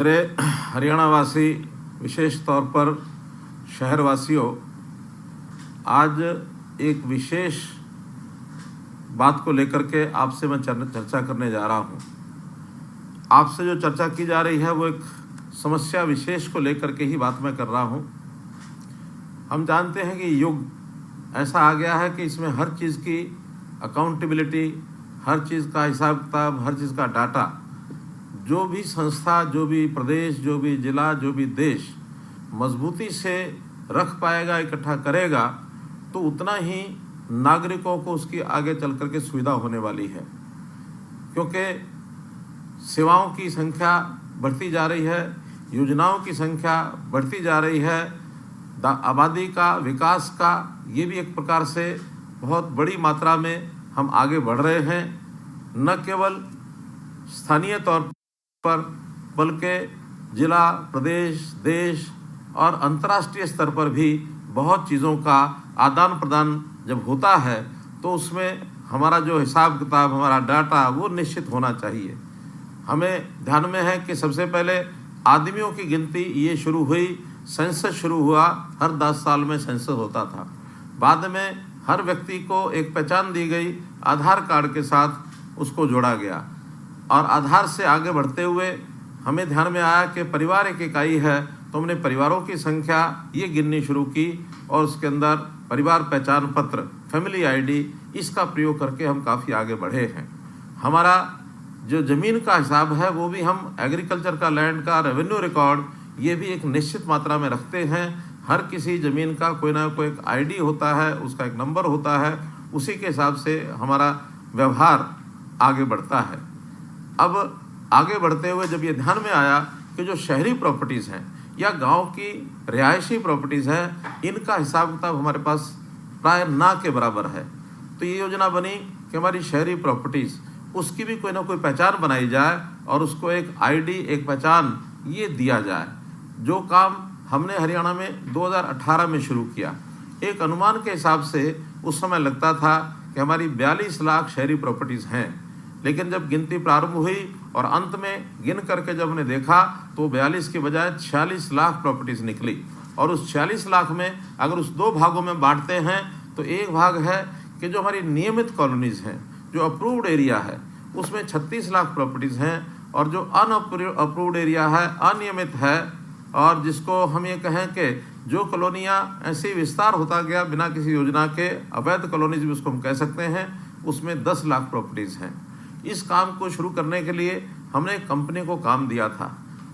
मेरे हरियाणा वासी, विशेष तौर पर शहरवासियों, आज एक विशेष बात को लेकर के आपसे मैं चर्चा करने जा रहा हूं। आपसे जो चर्चा की जा रही है वो एक समस्या विशेष को लेकर के ही बात मैं कर रहा हूं। हम जानते हैं कि युग ऐसा आ गया है कि इसमें हर चीज़ की अकाउंटेबिलिटी, हर चीज़ का हिसाब किताब, हर चीज़ का डाटा, जो भी संस्था, जो भी प्रदेश, जो भी जिला, जो भी देश मजबूती से रख पाएगा, इकट्ठा करेगा, तो उतना ही नागरिकों को उसकी आगे चल कर के सुविधा होने वाली है। क्योंकि सेवाओं की संख्या बढ़ती जा रही है, योजनाओं की संख्या बढ़ती जा रही है, आबादी का, विकास का, ये भी एक प्रकार से बहुत बड़ी मात्रा में हम आगे बढ़ रहे हैं। न केवल स्थानीय तौर पर बल्कि जिला, प्रदेश, देश और अंतर्राष्ट्रीय स्तर पर भी बहुत चीज़ों का आदान प्रदान जब होता है तो उसमें हमारा जो हिसाब किताब, हमारा डाटा वो निश्चित होना चाहिए। हमें ध्यान में है कि सबसे पहले आदमियों की गिनती ये शुरू हुई, सेंसस शुरू हुआ, हर 10 साल में सेंसस होता था। बाद में हर व्यक्ति को एक पहचान दी गई, आधार कार्ड के साथ उसको जोड़ा गया और आधार से आगे बढ़ते हुए हमें ध्यान में आया कि परिवार एक इकाई है, तो हमने परिवारों की संख्या ये गिननी शुरू की और उसके अंदर परिवार पहचान पत्र, फैमिली आईडी, इसका प्रयोग करके हम काफ़ी आगे बढ़े हैं। हमारा जो ज़मीन का हिसाब है वो भी हम एग्रीकल्चर का, लैंड का, रेवेन्यू रिकॉर्ड, ये भी एक निश्चित मात्रा में रखते हैं। हर किसी ज़मीन का कोई ना कोई एक आईडी होता है, उसका एक नंबर होता है, उसी के हिसाब से हमारा व्यवहार आगे बढ़ता है। अब आगे बढ़ते हुए जब ये ध्यान में आया कि जो शहरी प्रॉपर्टीज़ हैं या गांव की रिहायशी प्रॉपर्टीज़ हैं, इनका हिसाब किताब हमारे पास प्राय ना के बराबर है, तो ये योजना बनी कि हमारी शहरी प्रॉपर्टीज़, उसकी भी कोई ना कोई पहचान बनाई जाए और उसको एक आईडी, एक पहचान ये दिया जाए। जो काम हमने हरियाणा में 2018 में शुरू किया, एक अनुमान के हिसाब से उस समय लगता था कि हमारी 42 लाख शहरी प्रॉपर्टीज़ हैं, लेकिन जब गिनती प्रारंभ हुई और अंत में गिन करके जब हमने देखा तो 42 के बजाय 46 लाख प्रॉपर्टीज़ निकली। और उस 46 लाख में अगर उस 2 भागों में बांटते हैं तो एक भाग है कि जो हमारी नियमित कॉलोनीज़ हैं, जो अप्रूव्ड एरिया है, उसमें 36 लाख प्रॉपर्टीज़ हैं, और जो अनअप्रूव्ड एरिया है, अनियमित है, और जिसको हम ये कहें कि जो कॉलोनियाँ ऐसे विस्तार होता गया बिना किसी योजना के, अवैध कॉलोनीज भी उसको हम कह सकते हैं, उसमें 10 लाख प्रॉपर्टीज़ हैं। इस काम को शुरू करने के लिए हमने एक कंपनी को काम दिया था।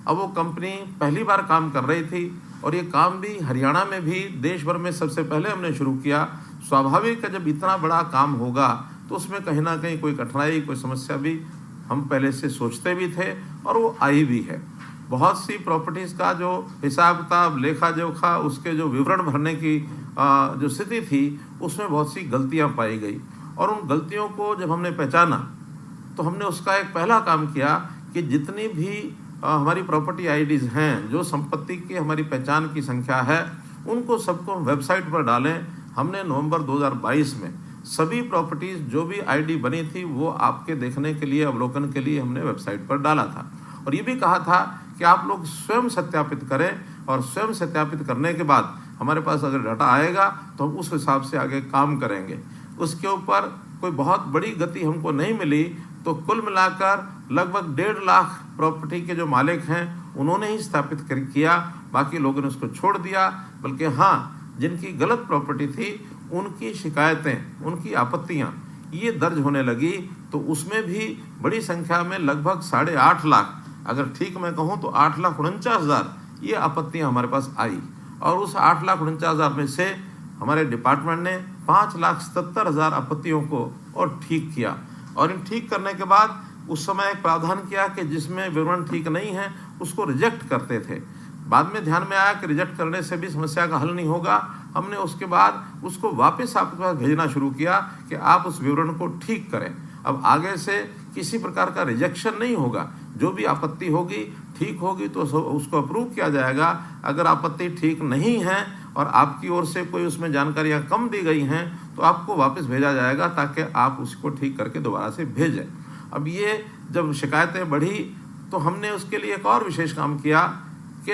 अब वो कंपनी पहली बार काम कर रही थी और ये काम भी हरियाणा में भी देश भर में सबसे पहले हमने शुरू किया। स्वाभाविक है, जब इतना बड़ा काम होगा तो उसमें कहीं ना कहीं कोई कठिनाई, कोई समस्या भी हम पहले से सोचते भी थे और वो आई भी है। बहुत सी प्रॉपर्टीज़ का जो हिसाब किताब, लेखा जोखा, उसके जो विवरण भरने की जो स्थिति थी, उसमें बहुत सी गलतियाँ पाई गई। और उन गलतियों को जब हमने पहचाना तो हमने उसका एक पहला काम किया कि जितनी भी हमारी प्रॉपर्टी आईडीज़ हैं, जो संपत्ति की हमारी पहचान की संख्या है, उनको सबको वेबसाइट पर डालें। हमने नवंबर 2022 में सभी प्रॉपर्टीज़ जो भी आईडी बनी थी वो आपके देखने के लिए, अवलोकन के लिए हमने वेबसाइट पर डाला था। और ये भी कहा था कि आप लोग स्वयं सत्यापित करें, और स्वयं सत्यापित करने के बाद हमारे पास अगर डाटा आएगा तो हम उस हिसाब से आगे काम करेंगे। उसके ऊपर कोई बहुत बड़ी गति हमको नहीं मिली, तो कुल मिलाकर लगभग 1.5 लाख प्रॉपर्टी के जो मालिक हैं उन्होंने ही स्थापित किया, बाकी लोगों ने उसको छोड़ दिया। बल्कि हाँ, जिनकी गलत प्रॉपर्टी थी उनकी शिकायतें, उनकी आपत्तियां ये दर्ज होने लगी, तो उसमें भी बड़ी संख्या में लगभग 8.5 लाख, अगर ठीक मैं कहूँ तो 8,49,000 ये आपत्तियां हमारे पास आई। और उस 8,49,000 में से हमारे डिपार्टमेंट ने 5,77,000 आपत्तियों को और ठीक किया। और इन ठीक करने के बाद उस समय एक प्रावधान किया कि जिसमें विवरण ठीक नहीं है उसको रिजेक्ट करते थे। बाद में ध्यान में आया कि रिजेक्ट करने से भी समस्या का हल नहीं होगा। हमने उसके बाद उसको वापस आपके पास भेजना शुरू किया कि आप उस विवरण को ठीक करें। अब आगे से किसी प्रकार का रिजेक्शन नहीं होगा, जो भी आपत्ति होगी ठीक होगी तो उसको अप्रूव किया जाएगा। अगर आपत्ति ठीक नहीं है और आपकी ओर से कोई उसमें जानकारियाँ कम दी गई हैं तो आपको वापस भेजा जाएगा, ताकि आप उसको ठीक करके दोबारा से भेजें। अब ये जब शिकायतें बढ़ी तो हमने उसके लिए एक और विशेष काम किया कि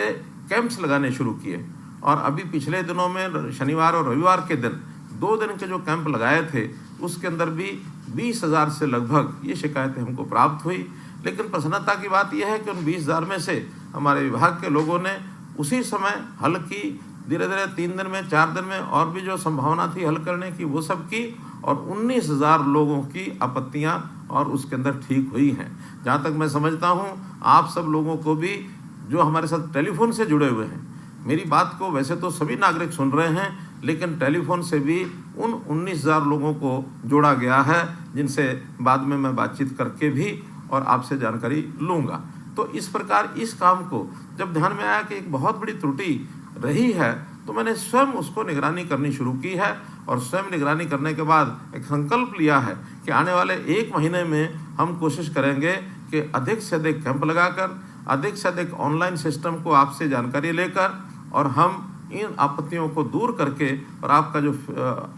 कैंप्स लगाने शुरू किए। और अभी पिछले दिनों में शनिवार और रविवार के दिन 2 दिन के जो कैंप लगाए थे उसके अंदर भी 20,000 से लगभग ये शिकायतें हमको प्राप्त हुई। लेकिन प्रसन्नता की बात यह है कि उन 20,000 में से हमारे विभाग के लोगों ने उसी समय हल की, धीरे धीरे 3 दिन में 4 दिन में और भी जो संभावना थी हल करने की वो सब की, और 19,000 लोगों की आपत्तियां और उसके अंदर ठीक हुई हैं। जहाँ तक मैं समझता हूँ आप सब लोगों को भी जो हमारे साथ टेलीफोन से जुड़े हुए हैं, मेरी बात को वैसे तो सभी नागरिक सुन रहे हैं, लेकिन टेलीफोन से भी उन 19,000 लोगों को जोड़ा गया है जिनसे बाद में मैं बातचीत करके भी और आपसे जानकारी लूँगा। तो इस प्रकार इस काम को जब ध्यान में आया कि एक बहुत बड़ी त्रुटि रही है तो मैंने स्वयं उसको निगरानी करनी शुरू की है, और स्वयं निगरानी करने के बाद एक संकल्प लिया है कि आने वाले 1 महीने में हम कोशिश करेंगे कि अधिक से अधिक कैंप लगाकर, अधिक से अधिक ऑनलाइन सिस्टम को आपसे जानकारी लेकर और हम इन आपत्तियों को दूर करके और आपका जो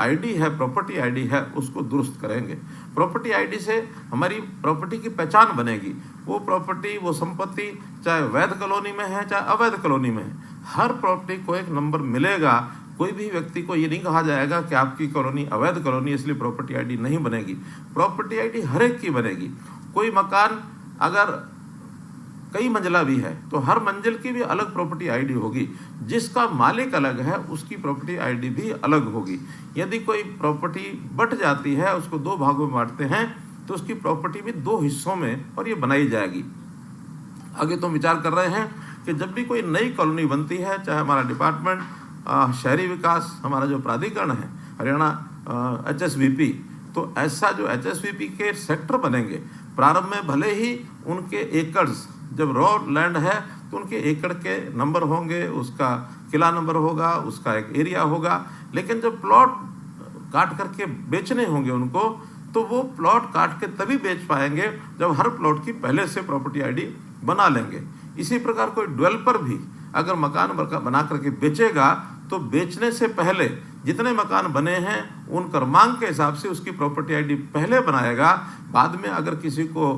आईडी है, प्रॉपर्टी आईडी है, उसको दुरुस्त करेंगे। प्रॉपर्टी आईडी से हमारी प्रॉपर्टी की पहचान बनेगी। वो प्रॉपर्टी, वो संपत्ति चाहे वैध कॉलोनी में है चाहे अवैध कॉलोनी में है, हर प्रॉपर्टी को एक नंबर मिलेगा। कोई भी व्यक्ति को ये नहीं कहा जाएगा कि आपकी कॉलोनी अवैध कॉलोनी इसलिए प्रॉपर्टी आईडी नहीं बनेगी। प्रॉपर्टी आईडी हर एक की बनेगी। कोई मकान अगर कई मंजिला भी है तो हर मंजिल की भी अलग प्रॉपर्टी आईडी होगी। जिसका मालिक अलग है उसकी प्रॉपर्टी आईडी भी अलग होगी। यदि कोई प्रॉपर्टी बट जाती है, उसको 2 भागों में बांटते हैं, तो उसकी प्रॉपर्टी भी 2 हिस्सों में और ये बनाई जाएगी। आगे तो विचार कर रहे हैं कि जब भी कोई नई कॉलोनी बनती है, चाहे हमारा डिपार्टमेंट शहरी विकास, हमारा जो प्राधिकरण है हरियाणा HSVP, तो ऐसा जो HSVP के सेक्टर बनेंगे, प्रारंभ में भले ही उनके एकड़्स, जब रॉ लैंड है तो उनके एकड़ के नंबर होंगे, उसका किला नंबर होगा, उसका एक एरिया होगा, लेकिन जब प्लॉट काट करके बेचने होंगे उनको, तो वो प्लॉट काट के तभी बेच पाएंगे जब हर प्लॉट की पहले से प्रॉपर्टी आईडी बना लेंगे। इसी प्रकार कोई डेवलपर भी अगर मकान बना करके बेचेगा तो बेचने से पहले जितने मकान बने हैं उन क्रमांक के हिसाब से उसकी प्रॉपर्टी आईडी पहले बनाएगा। बाद में अगर किसी को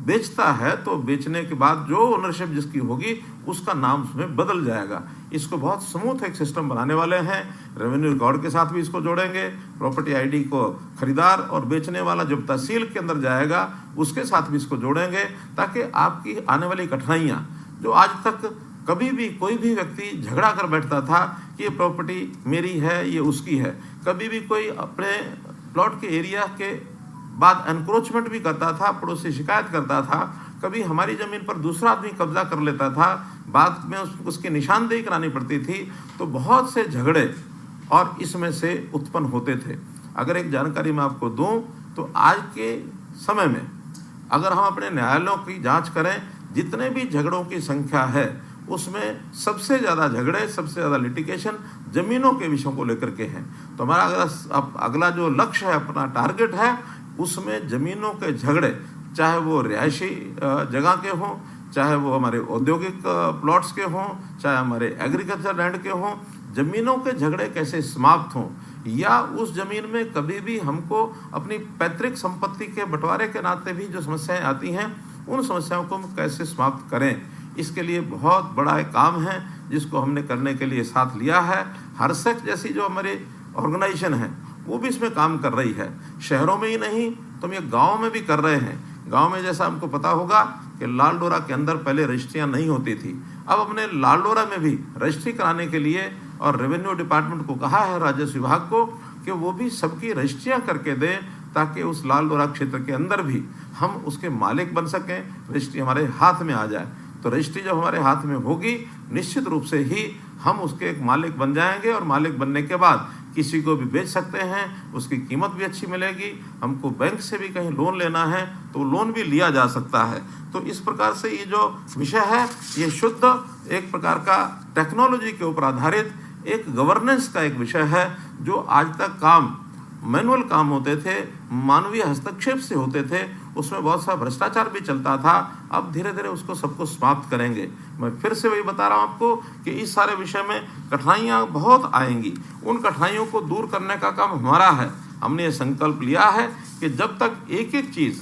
बेचता है तो बेचने के बाद जो ओनरशिप जिसकी होगी उसका नाम उसमें बदल जाएगा। इसको बहुत स्मूथ एक सिस्टम बनाने वाले हैं। रेवेन्यू रिकॉर्ड के साथ भी इसको जोड़ेंगे। प्रॉपर्टी आईडी को खरीदार और बेचने वाला जब तहसील के अंदर जाएगा उसके साथ भी इसको जोड़ेंगे, ताकि आपकी आने वाली कठिनाइयाँ, जो आज तक कभी भी कोई भी व्यक्ति झगड़ा कर बैठता था कि ये प्रॉपर्टी मेरी है, ये उसकी है, कभी भी कोई अपने प्लॉट के एरिया के बाद एनक्रोचमेंट भी करता था, पड़ोसी शिकायत करता था, कभी हमारी ज़मीन पर दूसरा आदमी कब्जा कर लेता था, बाद में उसकी निशानदेही करानी पड़ती थी, तो बहुत से झगड़े और इसमें से उत्पन्न होते थे। अगर एक जानकारी मैं आपको दूं तो आज के समय में अगर हम अपने न्यायालयों की जांच करें, जितने भी झगड़ों की संख्या है उसमें सबसे ज़्यादा झगड़े, सबसे ज़्यादा लिटिगेशन ज़मीनों के विषयों को लेकर के हैं। तो हमारा अगला जो लक्ष्य है, अपना टारगेट है, उसमें ज़मीनों के झगड़े, चाहे वो रिहायशी जगह के हों, चाहे वो हमारे औद्योगिक प्लॉट्स के हों, चाहे हमारे एग्रीकल्चर लैंड के हों, ज़मीनों के झगड़े कैसे समाप्त हों, या उस ज़मीन में कभी भी हमको अपनी पैतृक संपत्ति के बंटवारे के नाते भी जो समस्याएं आती हैं, उन समस्याओं को हम कैसे समाप्त करें। इसके लिए बहुत बड़ा एक काम है जिसको हमने करने के लिए साथ लिया है। हरसक जैसी जो हमारी ऑर्गेनाइजेशन है वो भी इसमें काम कर रही है। शहरों में ही नहीं तो हम ये गाँव में भी कर रहे हैं। गांव में जैसा हमको पता होगा कि लाल डोरा के अंदर पहले रजिस्ट्रियाँ नहीं होती थी, अब अपने लाल डोरा में भी रजिस्ट्री कराने के लिए और रेवेन्यू डिपार्टमेंट को कहा है, राजस्व विभाग को, कि वो भी सबकी रजिस्ट्रियाँ करके दें, ताकि उस लाल डोरा क्षेत्र के अंदर भी हम उसके मालिक बन सकें, रजिस्ट्री हमारे हाथ में आ जाए। तो रजिस्ट्री जब हमारे हाथ में होगी, निश्चित रूप से ही हम उसके एक मालिक बन जाएंगे, और मालिक बनने के बाद किसी को भी बेच सकते हैं, उसकी कीमत भी अच्छी मिलेगी। हमको बैंक से भी कहीं लोन लेना है तो लोन भी लिया जा सकता है। तो इस प्रकार से ये जो विषय है, ये शुद्ध एक प्रकार का टेक्नोलॉजी के ऊपर आधारित एक गवर्नेंस का एक विषय है। जो आज तक काम मैनुअल काम होते थे, मानवीय हस्तक्षेप से होते थे, उसमें बहुत सा भ्रष्टाचार भी चलता था। अब धीरे धीरे उसको सबको समाप्त करेंगे। मैं फिर से वही बता रहा हूँ आपको कि इस सारे विषय में कठिनाइयाँ बहुत आएंगी। उन कठिनाइयों को दूर करने का काम हमारा है। हमने ये संकल्प लिया है कि जब तक एक एक चीज़,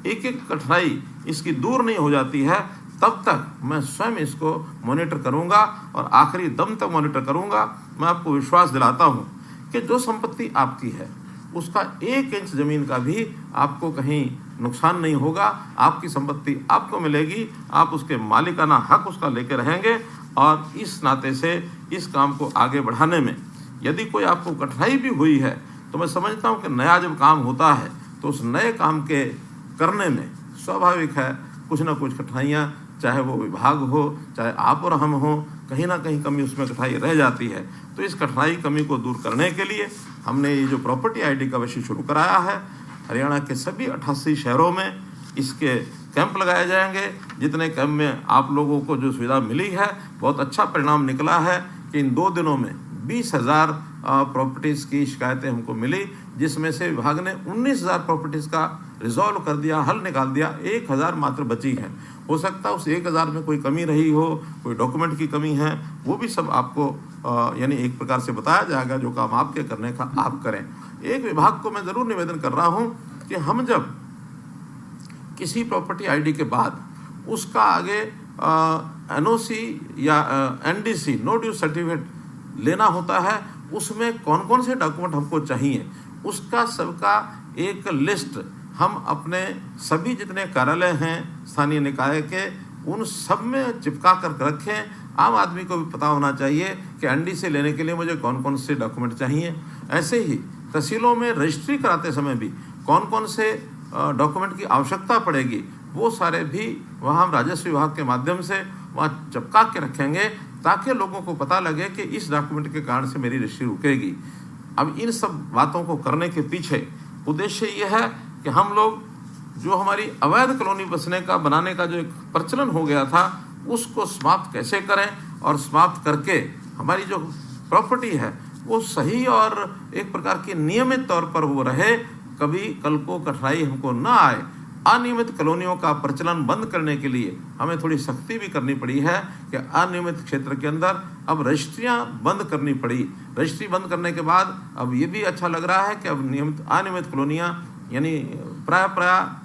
एक एक कठिनाई इसकी दूर नहीं हो जाती है, तब तक मैं स्वयं इसको मॉनिटर करूंगा और आखिरी दम तक मॉनिटर करूंगा। मैं आपको विश्वास दिलाता हूं कि जो संपत्ति आपकी है उसका 1 इंच ज़मीन का भी आपको कहीं नुकसान नहीं होगा। आपकी संपत्ति आपको मिलेगी, आप उसके मालिकाना हक उसका लेके रहेंगे। और इस नाते से इस काम को आगे बढ़ाने में यदि कोई आपको कठिनाई भी हुई है तो मैं समझता हूं कि नया जब काम होता है तो उस नए काम के करने में स्वाभाविक है कुछ ना कुछ कठिनाइयाँ, चाहे वो विभाग हो चाहे आप और हम हो, कहीं ना कहीं कमी उसमें कठिनाई रह जाती है। तो इस कठिनाई कमी को दूर करने के लिए हमने ये जो प्रॉपर्टी आईडी का विषय शुरू कराया है, हरियाणा के सभी 88 शहरों में इसके कैंप लगाए जाएंगे। जितने कैंप में आप लोगों को जो सुविधा मिली है, बहुत अच्छा परिणाम निकला है कि इन 2 दिनों में 20,000 प्रॉपर्टीज़ की शिकायतें हमको मिली, जिसमें से विभाग ने 19,000 प्रॉपर्टीज़ का रिजॉल्व कर दिया, हल निकाल दिया। 1,000 मात्र बची है। हो सकता है उस 1,000 में कोई कमी रही हो, कोई डॉक्यूमेंट की कमी है, वो भी सब आपको यानी एक प्रकार से बताया जाएगा। जो काम आपके करने का आप करें। एक विभाग को मैं ज़रूर निवेदन कर रहा हूँ कि हम जब किसी प्रॉपर्टी आईडी के बाद उसका आगे NOC या NDC नो ड्यूज सर्टिफिकेट लेना होता है, उसमें कौन कौन से डॉक्यूमेंट हमको चाहिए उसका सबका एक लिस्ट हम अपने सभी जितने कार्यालय हैं स्थानीय निकाय के, उन सब में चिपका कर रखें। आम आदमी को भी पता होना चाहिए कि NDC लेने के लिए मुझे कौन कौन से डॉक्यूमेंट चाहिए। ऐसे ही तहसीलों में रजिस्ट्री कराते समय भी कौन कौन से डॉक्यूमेंट की आवश्यकता पड़ेगी, वो सारे भी वहाँ हम राजस्व विभाग के माध्यम से वहाँ चिपका के रखेंगे, ताकि लोगों को पता लगे कि इस डॉक्यूमेंट के कारण से मेरी रजिस्ट्री रुकेगी। अब इन सब बातों को करने के पीछे उद्देश्य ये है कि हम लोग जो हमारी अवैध कॉलोनी बनाने का जो एक प्रचलन हो गया था, उसको समाप्त कैसे करें और समाप्त करके हमारी जो प्रॉपर्टी है वो सही और एक प्रकार की नियमित तौर पर वो रहे, कभी कल को कठिनाई हमको ना आए। अनियमित कॉलोनियों का प्रचलन बंद करने के लिए हमें थोड़ी सख्ती भी करनी पड़ी है कि अनियमित क्षेत्र के अंदर अब रजिस्ट्रियाँ बंद करनी पड़ी। रजिस्ट्री बंद करने के बाद अब ये भी अच्छा लग रहा है कि अब अनियमित कॉलोनियाँ यानी प्राय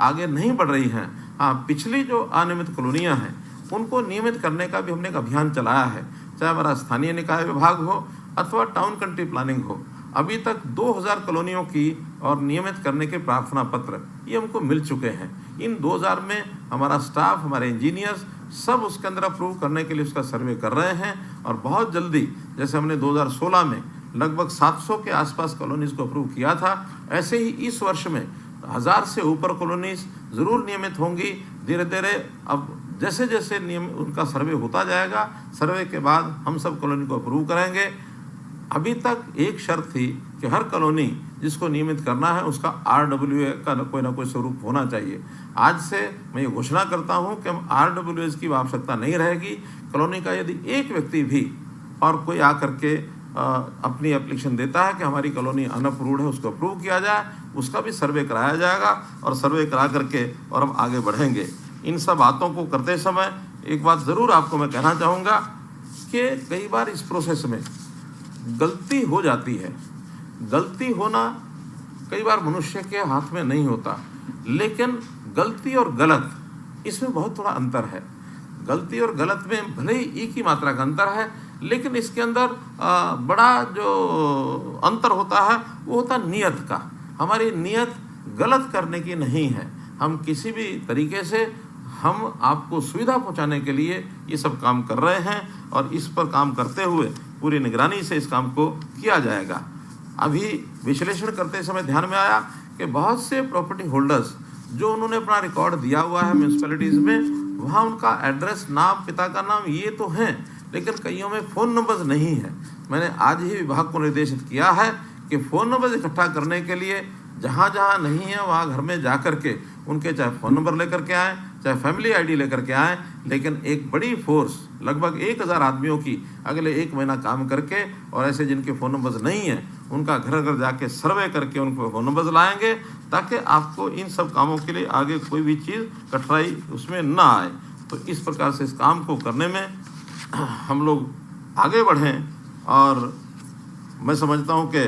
आगे नहीं बढ़ रही हैं। हाँ, पिछली जो अनियमित कॉलोनियाँ हैं उनको नियमित करने का भी हमने एक अभियान चलाया है, चाहे हमारा स्थानीय निकाय विभाग हो अथवा टाउन कंट्री प्लानिंग हो। अभी तक 2000 कॉलोनियों की और नियमित करने के प्रार्थना पत्र ये हमको मिल चुके हैं। इन 2000 में हमारा स्टाफ, हमारे इंजीनियर्स सब उसके अंदर अप्रूव करने के लिए उसका सर्वे कर रहे हैं। और बहुत जल्दी, जैसे हमने 2016 में लगभग 700 के आसपास कॉलोनीज़ को अप्रूव किया था, ऐसे ही इस वर्ष में 1000 से ऊपर कॉलोनीज़ ज़रूर नियमित होंगी। धीरे धीरे अब जैसे जैसे नियम उनका सर्वे होता जाएगा, सर्वे के बाद हम सब कॉलोनी को अप्रूव करेंगे। अभी तक एक शर्त थी कि हर कॉलोनी जिसको नियमित करना है उसका RWA का कोई ना कोई स्वरूप होना चाहिए। आज से मैं ये घोषणा करता हूँ कि हम RWAs की आवश्यकता नहीं रहेगी। कॉलोनी का यदि एक व्यक्ति भी और कोई आकर के अपनी एप्लीकेशन देता है कि हमारी कॉलोनी अनअप्रूव्ड है, उसको अप्रूव किया जाए, उसका भी सर्वे कराया जाएगा और सर्वे करा करके और हम आगे बढ़ेंगे। इन सब बातों को करते समय एक बात ज़रूर आपको मैं कहना चाहूँगा कि कई बार इस प्रोसेस में गलती हो जाती है। गलती होना कई बार मनुष्य के हाथ में नहीं होता, लेकिन गलती और गलत इसमें बहुत थोड़ा अंतर है। गलती और गलत में भले ही ई की मात्रा का अंतर है, लेकिन इसके अंदर बड़ा जो अंतर होता है वो होता नियत का। हमारी नियत गलत करने की नहीं है। हम किसी भी तरीके से हम आपको सुविधा पहुंचाने के लिए ये सब काम कर रहे हैं और इस पर काम करते हुए पूरी निगरानी से इस काम को किया जाएगा। अभी विश्लेषण करते समय ध्यान में आया कि बहुत से प्रॉपर्टी होल्डर्स जो उन्होंने अपना रिकॉर्ड दिया हुआ है म्यूनसिपैलिटीज़ में, वहाँ उनका एड्रेस, नाम, पिता का नाम ये तो हैं, लेकिन कईयों में फ़ोन नंबर्स नहीं है। मैंने आज ही विभाग को निर्देशित किया है कि फ़ोन नंबर इकट्ठा करने के लिए जहाँ जहाँ नहीं है वहाँ घर में जा कर के उनके चाहे फ़ोन नंबर लेकर के आएँ, चाहे फैमिली आईडी लेकर के आएँ, लेकिन एक बड़ी फोर्स लगभग 1000 आदमियों की अगले 1 महीना काम करके और ऐसे जिनके फ़ोन नंबर्स नहीं हैं उनका घर घर जाके सर्वे करके उनको फ़ोन नंबर्स लाएंगे, ताकि आपको इन सब कामों के लिए आगे कोई भी चीज़ कठिनाई उसमें ना आए। तो इस प्रकार से इस काम को करने में हम लोग आगे बढ़ें और मैं समझता हूँ कि